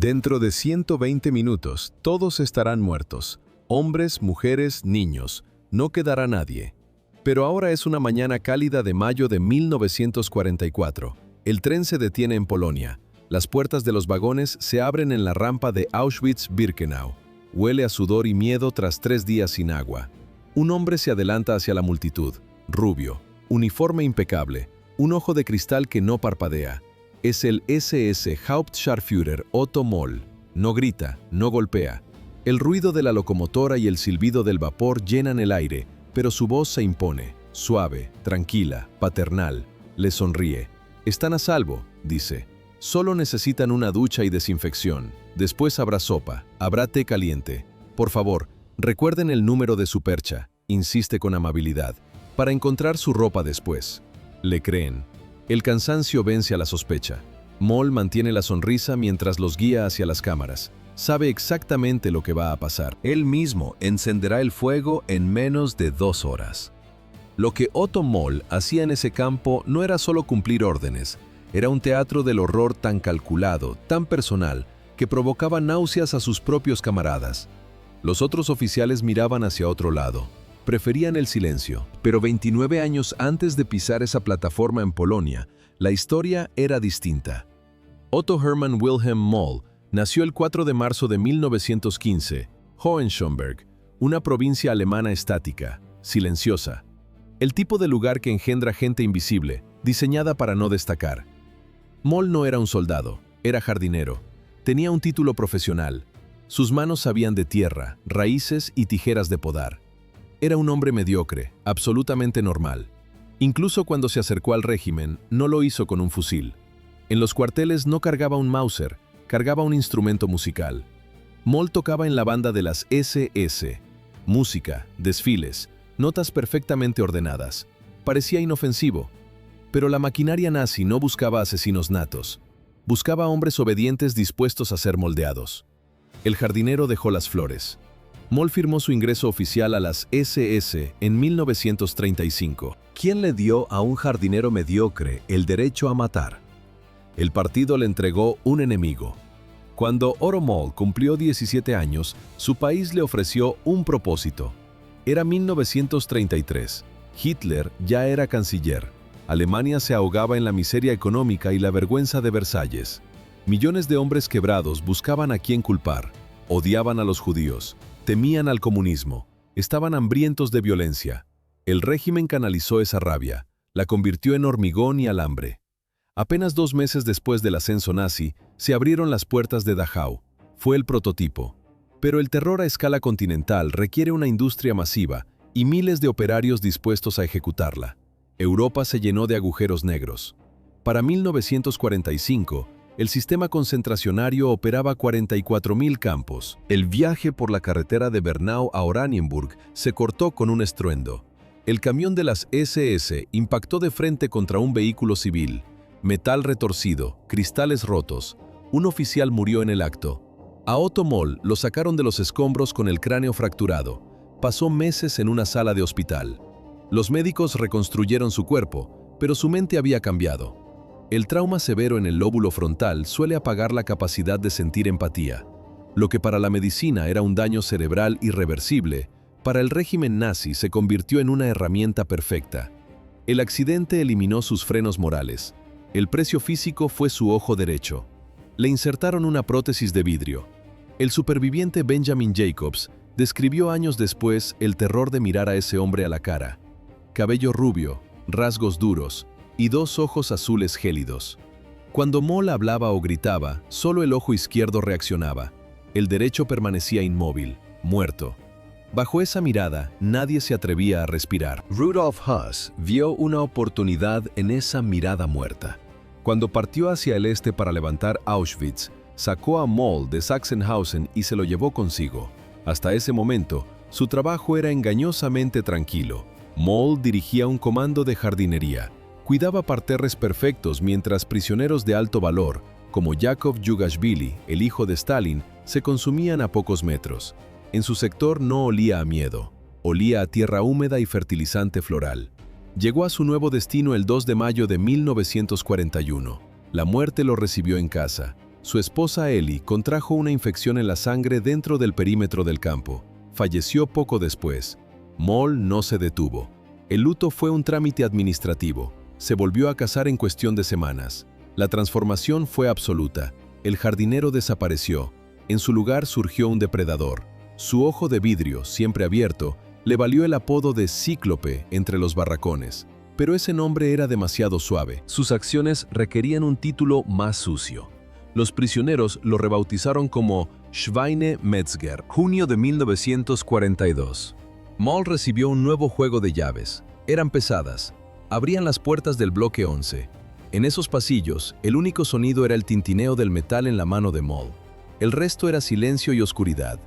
Dentro de 120 minutos, todos estarán muertos. Hombres, mujeres, niños. No quedará nadie. Pero ahora es una mañana cálida de mayo de 1944. El tren se detiene en Polonia. Las puertas de los vagones se abren en la rampa de Auschwitz-Birkenau. Huele a sudor y miedo tras 3 días sin agua. Un hombre se adelanta hacia la multitud. Rubio, uniforme impecable, un ojo de cristal que no parpadea. Es el SS Hauptscharführer Otto Moll. No grita, no golpea. El ruido de la locomotora y el silbido del vapor llenan el aire, pero su voz se impone, suave, tranquila, paternal. Le sonríe. Están a salvo, dice. Solo necesitan una ducha y desinfección. Después habrá sopa, habrá té caliente. Por favor, recuerden el número de su percha, insiste con amabilidad, para encontrar su ropa después. Le creen. El cansancio vence a la sospecha. Moll mantiene la sonrisa mientras los guía hacia las cámaras. Sabe exactamente lo que va a pasar. Él mismo encenderá el fuego en menos de 2 horas. Lo que Otto Moll hacía en ese campo no era solo cumplir órdenes. Era un teatro del horror tan calculado, tan personal, que provocaba náuseas a sus propios camaradas. Los otros oficiales miraban hacia otro lado. Preferían el silencio. Pero 29 años antes de pisar esa plataforma en Polonia, la historia era distinta. Otto Hermann Wilhelm Moll nació el 4 de marzo de 1915, Hohenschönberg, una provincia alemana estática, silenciosa. El tipo de lugar que engendra gente invisible, diseñada para no destacar. Moll no era un soldado, era jardinero. Tenía un título profesional. Sus manos sabían de tierra, raíces y tijeras de podar. Era un hombre mediocre, absolutamente normal. Incluso cuando se acercó al régimen, no lo hizo con un fusil. En los cuarteles no cargaba un Mauser, cargaba un instrumento musical. Moll tocaba en la banda de las SS. Música, desfiles, notas perfectamente ordenadas. Parecía inofensivo. Pero la maquinaria nazi no buscaba asesinos natos. Buscaba hombres obedientes dispuestos a ser moldeados. El jardinero dejó las flores. Moll firmó su ingreso oficial a las SS en 1935. ¿Quién le dio a un jardinero mediocre el derecho a matar? El partido le entregó un enemigo. Cuando Otto Moll cumplió 17 años, su país le ofreció un propósito. Era 1933. Hitler ya era canciller. Alemania se ahogaba en la miseria económica y la vergüenza de Versalles. Millones de hombres quebrados buscaban a quién culpar. Odiaban a los judíos. Temían al comunismo. Estaban hambrientos de violencia. El régimen canalizó esa rabia. La convirtió en hormigón y alambre. Apenas 2 meses después del ascenso nazi, se abrieron las puertas de Dachau. Fue el prototipo. Pero el terror a escala continental requiere una industria masiva y miles de operarios dispuestos a ejecutarla. Europa se llenó de agujeros negros. Para 1945, el sistema concentracionario operaba 44.000 campos. El viaje por la carretera de Bernau a Oranienburg se cortó con un estruendo. El camión de las SS impactó de frente contra un vehículo civil. Metal retorcido, cristales rotos. Un oficial murió en el acto. A Otto Moll lo sacaron de los escombros con el cráneo fracturado. Pasó meses en una sala de hospital. Los médicos reconstruyeron su cuerpo, pero su mente había cambiado. El trauma severo en el lóbulo frontal suele apagar la capacidad de sentir empatía. Lo que para la medicina era un daño cerebral irreversible, para el régimen nazi se convirtió en una herramienta perfecta. El accidente eliminó sus frenos morales. El precio físico fue su ojo derecho. Le insertaron una prótesis de vidrio. El superviviente Benjamin Jacobs describió años después el terror de mirar a ese hombre a la cara. Cabello rubio, rasgos duros y 2 ojos azules gélidos. Cuando Moll hablaba o gritaba, solo el ojo izquierdo reaccionaba. El derecho permanecía inmóvil, muerto. Bajo esa mirada, nadie se atrevía a respirar. Rudolf Höss vio una oportunidad en esa mirada muerta. Cuando partió hacia el este para levantar Auschwitz, sacó a Moll de Sachsenhausen y se lo llevó consigo. Hasta ese momento, su trabajo era engañosamente tranquilo. Moll dirigía un comando de jardinería. Cuidaba parterres perfectos mientras prisioneros de alto valor, como Yakov Yugashvili, el hijo de Stalin, se consumían a pocos metros. En su sector no olía a miedo, olía a tierra húmeda y fertilizante floral. Llegó a su nuevo destino el 2 de mayo de 1941. La muerte lo recibió en casa. Su esposa Ellie contrajo una infección en la sangre dentro del perímetro del campo. Falleció poco después. Moll no se detuvo. El luto fue un trámite administrativo. Se volvió a casar en cuestión de semanas. La transformación fue absoluta. El jardinero desapareció. En su lugar surgió un depredador. Su ojo de vidrio, siempre abierto, le valió el apodo de Cíclope entre los barracones. Pero ese nombre era demasiado suave. Sus acciones requerían un título más sucio. Los prisioneros lo rebautizaron como Schweinemetzger. Junio de 1942. Moll recibió un nuevo juego de llaves. Eran pesadas. Abrían las puertas del bloque 11. En esos pasillos, el único sonido era el tintineo del metal en la mano de Moll. El resto era silencio y oscuridad.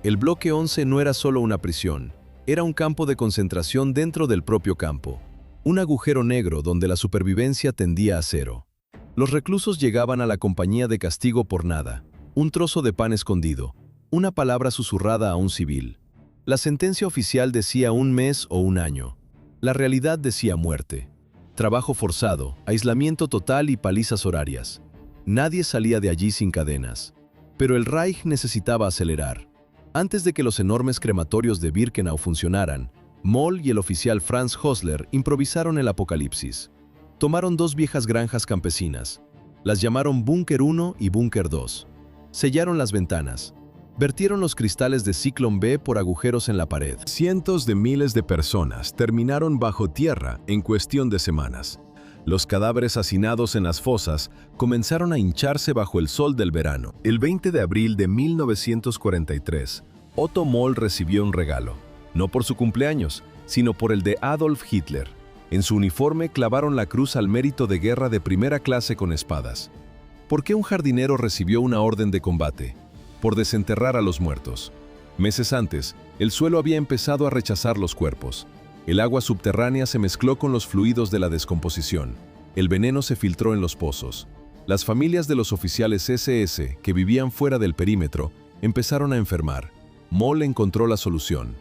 El bloque 11 no era solo una prisión. Era un campo de concentración dentro del propio campo. Un agujero negro donde la supervivencia tendía a cero. Los reclusos llegaban a la compañía de castigo por nada. Un trozo de pan escondido. Una palabra susurrada a un civil. La sentencia oficial decía 1 mes o 1 año. La realidad decía muerte. Trabajo forzado, aislamiento total y palizas horarias. Nadie salía de allí sin cadenas. Pero el Reich necesitaba acelerar. Antes de que los enormes crematorios de Birkenau funcionaran, Moll y el oficial Franz Hosler improvisaron el apocalipsis. Tomaron 2 viejas granjas campesinas. Las llamaron Búnker 1 y Búnker 2. Sellaron las ventanas. Vertieron los cristales de Ciclón B por agujeros en la pared. Cientos de miles de personas terminaron bajo tierra en cuestión de semanas. Los cadáveres hacinados en las fosas comenzaron a hincharse bajo el sol del verano. El 20 de abril de 1943, Otto Moll recibió un regalo. No por su cumpleaños, sino por el de Adolf Hitler. En su uniforme clavaron la cruz al mérito de guerra de primera clase con espadas. ¿Por qué un jardinero recibió una orden de combate? Por desenterrar a los muertos. Meses antes, el suelo había empezado a rechazar los cuerpos. El agua subterránea se mezcló con los fluidos de la descomposición. El veneno se filtró en los pozos. Las familias de los oficiales SS, que vivían fuera del perímetro, empezaron a enfermar. Moll encontró la solución.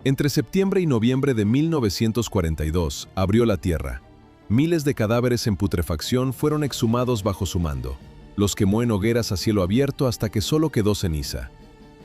Entre septiembre y noviembre de 1942, abrió la tierra. Miles de cadáveres en putrefacción fueron exhumados bajo su mando. Los quemó en hogueras a cielo abierto hasta que solo quedó ceniza.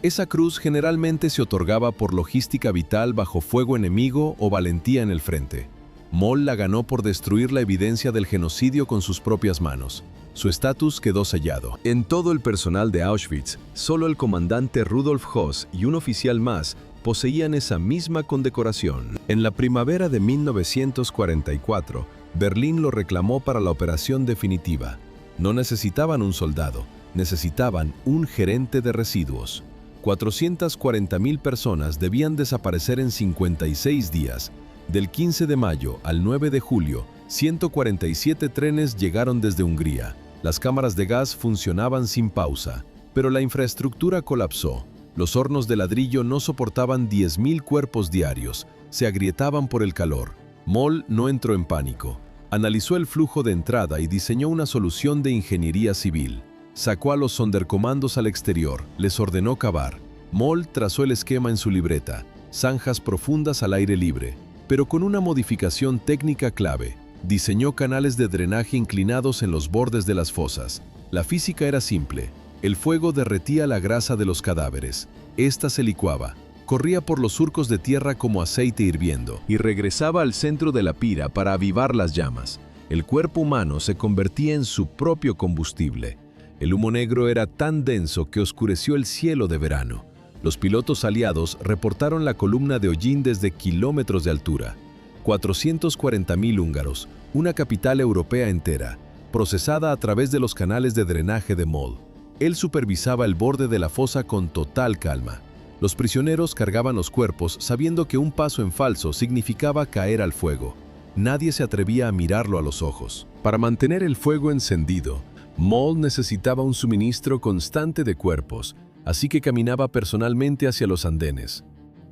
Esa cruz generalmente se otorgaba por logística vital bajo fuego enemigo o valentía en el frente. Moll la ganó por destruir la evidencia del genocidio con sus propias manos. Su estatus quedó sellado. En todo el personal de Auschwitz, solo el comandante Rudolf Höss y un oficial más poseían esa misma condecoración. En la primavera de 1944, Berlín lo reclamó para la operación definitiva. No necesitaban un soldado, necesitaban un gerente de residuos. 440.000 personas debían desaparecer en 56 días. Del 15 de mayo al 9 de julio, 147 trenes llegaron desde Hungría. Las cámaras de gas funcionaban sin pausa, pero la infraestructura colapsó. Los hornos de ladrillo no soportaban 10.000 cuerpos diarios, se agrietaban por el calor. Moll no entró en pánico. Analizó el flujo de entrada y diseñó una solución de ingeniería civil. Sacó a los sondercomandos al exterior, les ordenó cavar. Moll trazó el esquema en su libreta, zanjas profundas al aire libre, pero con una modificación técnica clave. Diseñó canales de drenaje inclinados en los bordes de las fosas. La física era simple. El fuego derretía la grasa de los cadáveres. Esta se licuaba, corría por los surcos de tierra como aceite hirviendo y regresaba al centro de la pira para avivar las llamas. El cuerpo humano se convertía en su propio combustible. El humo negro era tan denso que oscureció el cielo de verano. Los pilotos aliados reportaron la columna de hollín desde kilómetros de altura. 440.000 húngaros, una capital europea entera, procesada a través de los canales de drenaje de Moll. Él supervisaba el borde de la fosa con total calma. Los prisioneros cargaban los cuerpos sabiendo que un paso en falso significaba caer al fuego. Nadie se atrevía a mirarlo a los ojos. Para mantener el fuego encendido, Moll necesitaba un suministro constante de cuerpos, así que caminaba personalmente hacia los andenes.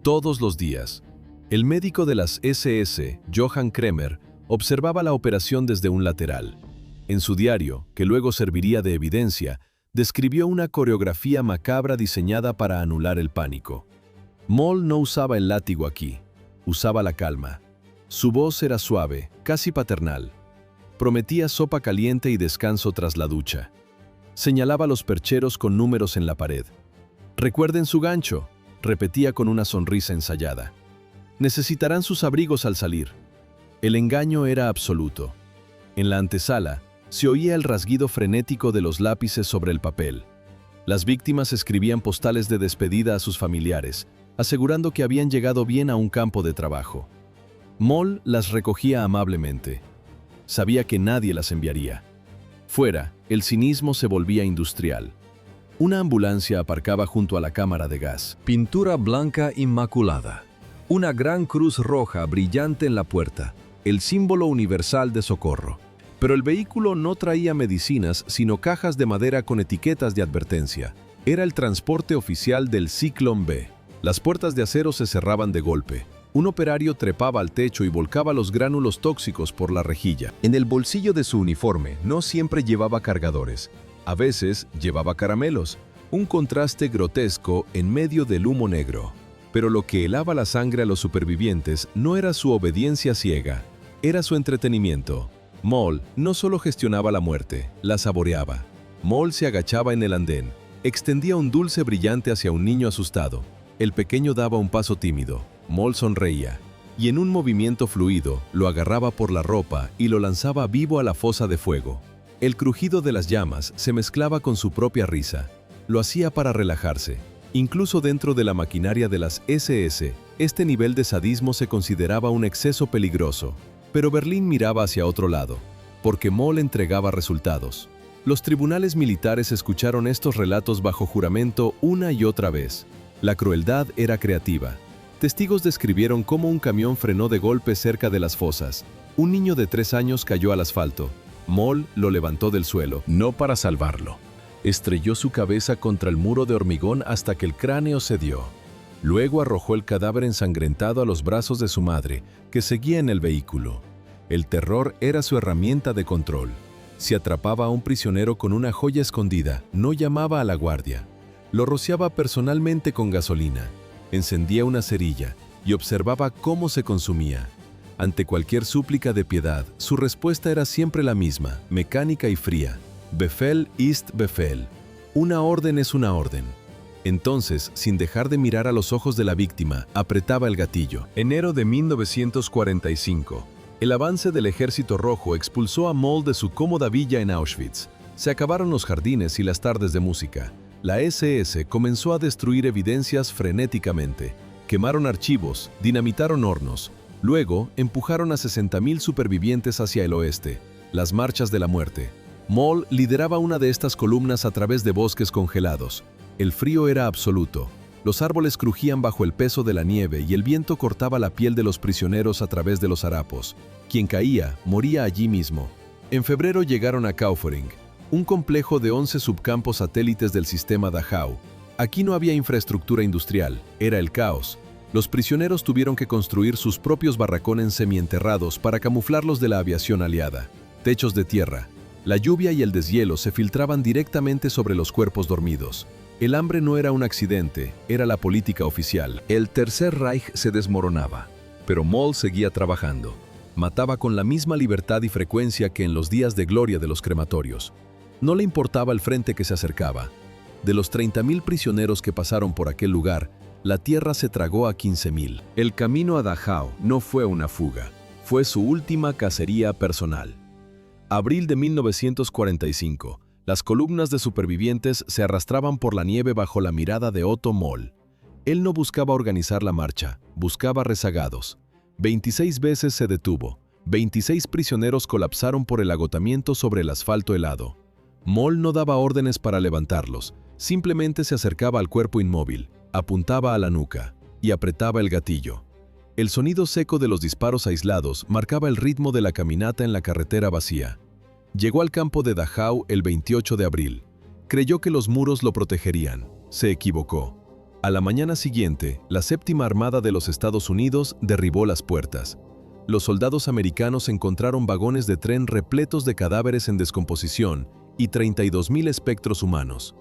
Todos los días. El médico de las SS, Johann Kremer, observaba la operación desde un lateral. En su diario, que luego serviría de evidencia, describió una coreografía macabra diseñada para anular el pánico. Moll no usaba el látigo aquí, usaba la calma. Su voz era suave, casi paternal. Prometía sopa caliente y descanso tras la ducha. Señalaba los percheros con números en la pared. «Recuerden su gancho», repetía con una sonrisa ensayada. «Necesitarán sus abrigos al salir». El engaño era absoluto. En la antesala, se oía el rasguido frenético de los lápices sobre el papel. Las víctimas escribían postales de despedida a sus familiares, asegurando que habían llegado bien a un campo de trabajo. Moll las recogía amablemente. Sabía que nadie las enviaría. Fuera, el cinismo se volvía industrial. Una ambulancia aparcaba junto a la cámara de gas. Pintura blanca inmaculada. Una gran cruz roja brillante en la puerta, el símbolo universal de socorro. Pero el vehículo no traía medicinas, sino cajas de madera con etiquetas de advertencia. Era el transporte oficial del Ciclón B. Las puertas de acero se cerraban de golpe. Un operario trepaba al techo y volcaba los gránulos tóxicos por la rejilla. En el bolsillo de su uniforme no siempre llevaba cargadores. A veces llevaba caramelos, un contraste grotesco en medio del humo negro. Pero lo que helaba la sangre a los supervivientes no era su obediencia ciega, era su entretenimiento. Moll no solo gestionaba la muerte, la saboreaba. Moll se agachaba en el andén, extendía un dulce brillante hacia un niño asustado. El pequeño daba un paso tímido. Moll sonreía, y en un movimiento fluido lo agarraba por la ropa y lo lanzaba vivo a la fosa de fuego. El crujido de las llamas se mezclaba con su propia risa. Lo hacía para relajarse. Incluso dentro de la maquinaria de las SS, este nivel de sadismo se consideraba un exceso peligroso. Pero Berlín miraba hacia otro lado, porque Moll entregaba resultados. Los tribunales militares escucharon estos relatos bajo juramento una y otra vez. La crueldad era creativa. Testigos describieron cómo un camión frenó de golpe cerca de las fosas. Un niño de 3 años cayó al asfalto. Moll lo levantó del suelo, no para salvarlo. Estrelló su cabeza contra el muro de hormigón hasta que el cráneo cedió. Luego arrojó el cadáver ensangrentado a los brazos de su madre, que seguía en el vehículo. El terror era su herramienta de control. Si atrapaba a un prisionero con una joya escondida, no llamaba a la guardia. Lo rociaba personalmente con gasolina. Encendía una cerilla y observaba cómo se consumía. Ante cualquier súplica de piedad, su respuesta era siempre la misma, mecánica y fría. Befehl ist Befehl. Una orden es una orden. Entonces, sin dejar de mirar a los ojos de la víctima, apretaba el gatillo. Enero de 1945. El avance del Ejército Rojo expulsó a Moll de su cómoda villa en Auschwitz. Se acabaron los jardines y las tardes de música. La SS comenzó a destruir evidencias frenéticamente. Quemaron archivos, dinamitaron hornos. Luego, empujaron a 60.000 supervivientes hacia el oeste, las marchas de la muerte. Moll lideraba una de estas columnas a través de bosques congelados. El frío era absoluto. Los árboles crujían bajo el peso de la nieve y el viento cortaba la piel de los prisioneros a través de los harapos. Quien caía, moría allí mismo. En febrero llegaron a Kaufering, un complejo de 11 subcampos satélites del sistema Dachau. Aquí no había infraestructura industrial, era el caos. Los prisioneros tuvieron que construir sus propios barracones semienterrados para camuflarlos de la aviación aliada. Techos de tierra. La lluvia y el deshielo se filtraban directamente sobre los cuerpos dormidos. El hambre no era un accidente, era la política oficial. El Tercer Reich se desmoronaba, pero Moll seguía trabajando. Mataba con la misma libertad y frecuencia que en los días de gloria de los crematorios. No le importaba el frente que se acercaba. De los 30.000 prisioneros que pasaron por aquel lugar, la tierra se tragó a 15.000. El camino a Dachau no fue una fuga, fue su última cacería personal. Abril de 1945. Las columnas de supervivientes se arrastraban por la nieve bajo la mirada de Otto Moll. Él no buscaba organizar la marcha, buscaba rezagados. 26 veces se detuvo. 26 prisioneros colapsaron por el agotamiento sobre el asfalto helado. Moll no daba órdenes para levantarlos, simplemente se acercaba al cuerpo inmóvil, apuntaba a la nuca y apretaba el gatillo. El sonido seco de los disparos aislados marcaba el ritmo de la caminata en la carretera vacía. Llegó al campo de Dachau el 28 de abril. Creyó que los muros lo protegerían. Se equivocó. A la mañana siguiente, la Séptima Armada de los Estados Unidos derribó las puertas. Los soldados americanos encontraron vagones de tren repletos de cadáveres en descomposición y 32.000 espectros humanos.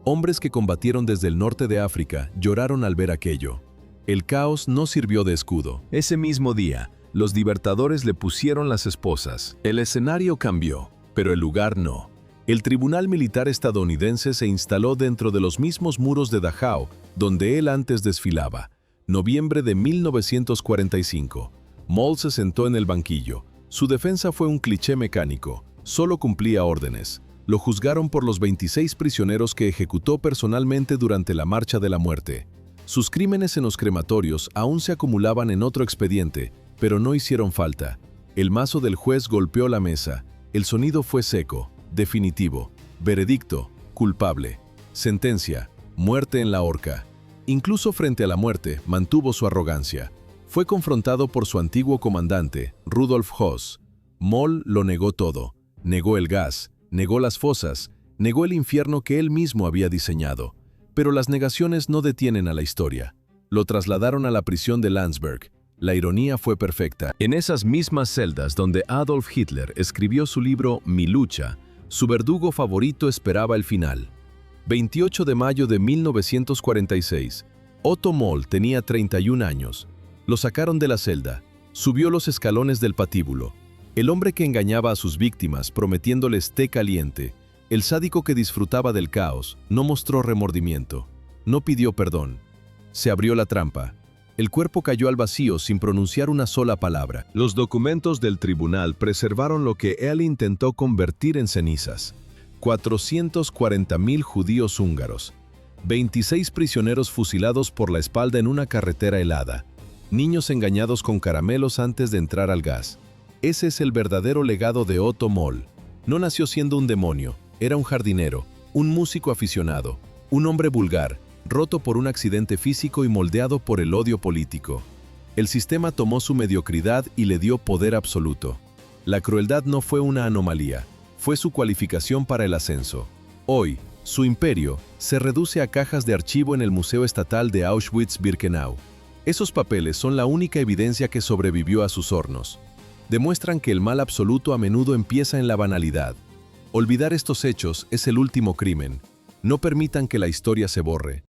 Hombres que combatieron desde el norte de África lloraron al ver aquello. El caos no sirvió de escudo. Ese mismo día, los libertadores le pusieron las esposas. El escenario cambió, pero el lugar no. El Tribunal Militar estadounidense se instaló dentro de los mismos muros de Dachau, donde él antes desfilaba. Noviembre de 1945. Moll se sentó en el banquillo. Su defensa fue un cliché mecánico. Solo cumplía órdenes. Lo juzgaron por los 26 prisioneros que ejecutó personalmente durante la Marcha de la Muerte. Sus crímenes en los crematorios aún se acumulaban en otro expediente, pero no hicieron falta. El mazo del juez golpeó la mesa. El sonido fue seco, definitivo. Veredicto, culpable. Sentencia, muerte en la horca. Incluso frente a la muerte, mantuvo su arrogancia. Fue confrontado por su antiguo comandante, Rudolf Höss. Moll lo negó todo. Negó el gas, negó las fosas, negó el infierno que él mismo había diseñado. Pero las negaciones no detienen a la historia. Lo trasladaron a la prisión de Landsberg. La ironía fue perfecta. En esas mismas celdas donde Adolf Hitler escribió su libro Mi lucha, su verdugo favorito esperaba el final. 28 de mayo de 1946. Otto Moll tenía 31 años. Lo sacaron de la celda. Subió los escalones del patíbulo. El hombre que engañaba a sus víctimas prometiéndoles té caliente, el sádico que disfrutaba del caos, no mostró remordimiento. No pidió perdón. Se abrió la trampa. El cuerpo cayó al vacío sin pronunciar una sola palabra. Los documentos del tribunal preservaron lo que él intentó convertir en cenizas. 440.000 judíos húngaros. 26 prisioneros fusilados por la espalda en una carretera helada. Niños engañados con caramelos antes de entrar al gas. Ese es el verdadero legado de Otto Moll. No nació siendo un demonio, era un jardinero, un músico aficionado, un hombre vulgar, roto por un accidente físico y moldeado por el odio político. El sistema tomó su mediocridad y le dio poder absoluto. La crueldad no fue una anomalía, fue su cualificación para el ascenso. Hoy, su imperio se reduce a cajas de archivo en el Museo Estatal de Auschwitz-Birkenau. Esos papeles son la única evidencia que sobrevivió a sus hornos. Demuestran que el mal absoluto a menudo empieza en la banalidad. Olvidar estos hechos es el último crimen. No permitan que la historia se borre.